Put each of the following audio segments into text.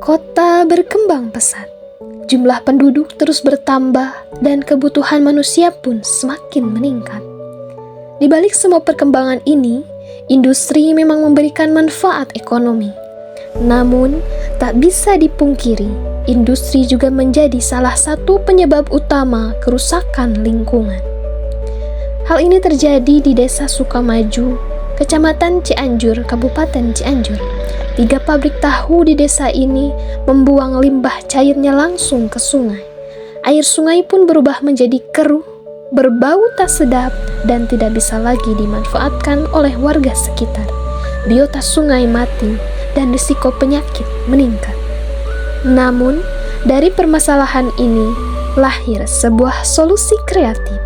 Kota berkembang pesat, jumlah penduduk terus bertambah dan kebutuhan manusia pun semakin meningkat. Di balik semua perkembangan ini, industri memang memberikan manfaat ekonomi. Namun, tak bisa dipungkiri, industri juga menjadi salah satu penyebab utama kerusakan lingkungan. Hal ini terjadi di Desa Sukamaju, Kecamatan Cianjur, Kabupaten Cianjur. 3 pabrik tahu di desa ini membuang limbah cairnya langsung ke sungai. Air sungai pun berubah menjadi keruh, berbau tak sedap, dan tidak bisa lagi dimanfaatkan oleh warga sekitar. Biota sungai mati dan risiko penyakit meningkat. Namun, dari permasalahan ini lahir sebuah solusi kreatif.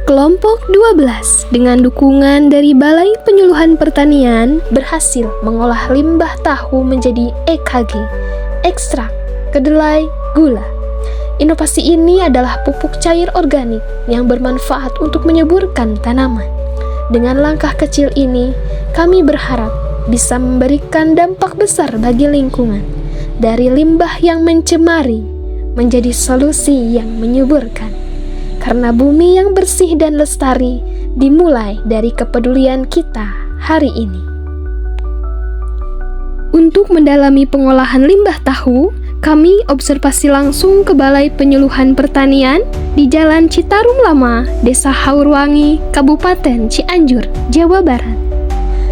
Kelompok 12 dengan dukungan dari Balai Penyuluhan Pertanian berhasil mengolah limbah tahu menjadi EKG, ekstrak kedelai gula. Inovasi ini adalah pupuk cair organik yang bermanfaat untuk menyuburkan tanaman. Dengan langkah kecil ini, kami berharap bisa memberikan dampak besar bagi lingkungan. Dari limbah yang mencemari menjadi solusi yang menyuburkan. Karena bumi yang bersih dan lestari dimulai dari kepedulian kita hari ini. Untuk mendalami pengolahan limbah tahu, kami observasi langsung ke Balai Penyuluhan Pertanian di Jalan Citarum Lama, Desa Haurwangi, Kabupaten Cianjur, Jawa Barat.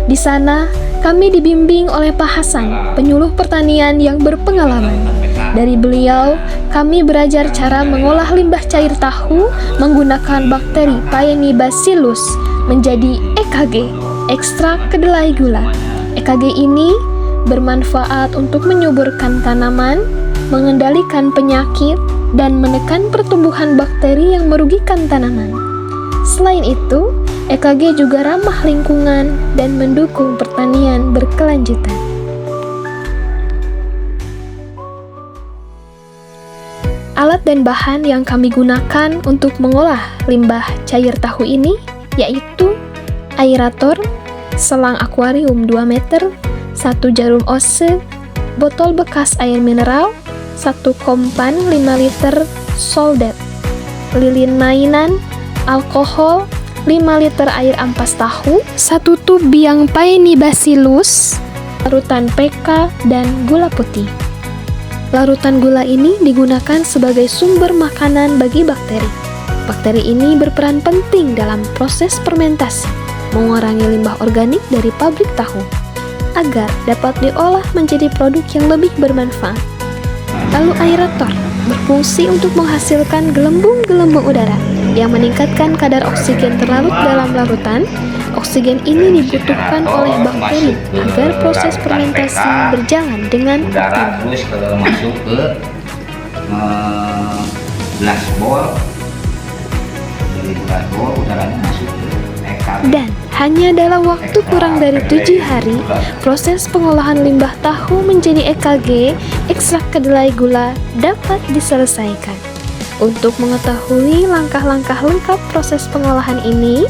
Di sana, kami dibimbing oleh Pak Hasan, penyuluh pertanian yang berpengalaman. Dari beliau, kami belajar cara mengolah limbah cair tahu menggunakan bakteri Paenibacillus menjadi EKG, ekstrak kedelai gula. EKG ini bermanfaat untuk menyuburkan tanaman, mengendalikan penyakit, dan menekan pertumbuhan bakteri yang merugikan tanaman. Selain itu, EKG juga ramah lingkungan dan mendukung pertanian berkelanjutan. Alat dan bahan yang kami gunakan untuk mengolah limbah cair tahu ini yaitu aerator, selang akuarium 2 meter, 1 jarum ose, botol bekas air mineral, 1 kompan 5 liter soldet, lilin mainan, alkohol, 5 liter air ampas tahu, 1 tub biang Paenibacillus, larutan PK, dan gula putih. Larutan gula ini digunakan sebagai sumber makanan bagi bakteri. Bakteri ini berperan penting dalam proses fermentasi, mengurangi limbah organik dari pabrik tahu, agar dapat diolah menjadi produk yang lebih bermanfaat. Lalu aerator berfungsi untuk menghasilkan gelembung-gelembung udara yang meningkatkan kadar oksigen terlarut dalam larutan. Oksigen ini dibutuhkan oleh bakteri agar proses fermentasi berjalan dengan optimal. Terus masuk ke gelas bor, dari gelas bor udaranya masuk ke EKG. Dan hanya dalam waktu kurang dari 7 hari, proses pengolahan limbah tahu menjadi EKG, ekstrak kedelai gula, dapat diselesaikan. Untuk mengetahui langkah-langkah lengkap proses pengolahan ini,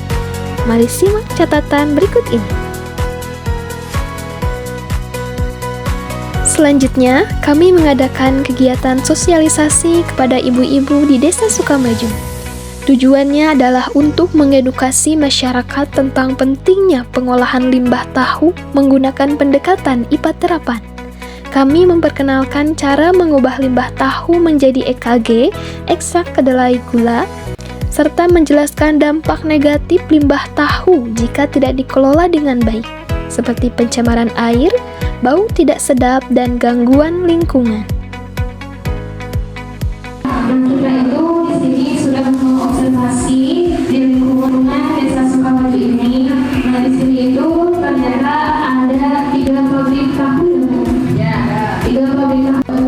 mari simak catatan berikut ini. Selanjutnya, kami mengadakan kegiatan sosialisasi kepada ibu-ibu di Desa Sukamaju. Tujuannya adalah untuk mengedukasi masyarakat tentang pentingnya pengolahan limbah tahu menggunakan pendekatan IPA terapan. Kami memperkenalkan cara mengubah limbah tahu menjadi EKG, ekstrak kedelai gula, serta menjelaskan dampak negatif limbah tahu jika tidak dikelola dengan baik, seperti pencemaran air, bau tidak sedap, dan gangguan lingkungan. Dan kita itu di sini sudah mengobservasi di lingkungan Desa Sukamaju ini. Nah, di sini itu ternyata ada 3 pabrik tahu. Ya, 3 pabrik tahu.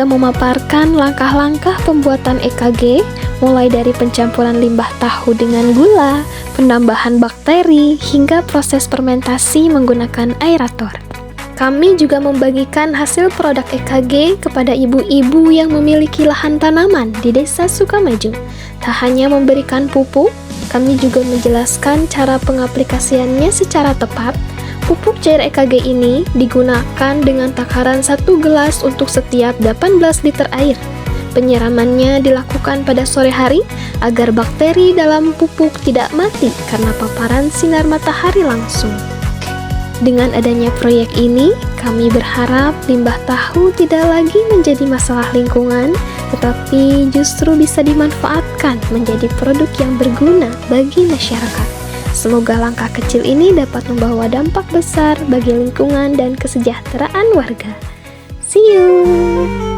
juga memaparkan langkah-langkah pembuatan EKG, mulai dari pencampuran limbah tahu dengan gula, penambahan bakteri, hingga proses fermentasi menggunakan aerator. Kami juga membagikan hasil produk EKG kepada ibu-ibu yang memiliki lahan tanaman di Desa Sukamaju. Tak hanya memberikan pupuk, kami juga menjelaskan cara pengaplikasiannya secara tepat. Pupuk cair EKG ini digunakan dengan takaran 1 gelas untuk setiap 18 liter air. Penyiramannya dilakukan pada sore hari agar bakteri dalam pupuk tidak mati karena paparan sinar matahari langsung. Dengan adanya proyek ini, kami berharap limbah tahu tidak lagi menjadi masalah lingkungan, tetapi justru bisa dimanfaatkan menjadi produk yang berguna bagi masyarakat. Semoga langkah kecil ini dapat membawa dampak besar bagi lingkungan dan kesejahteraan warga. See you!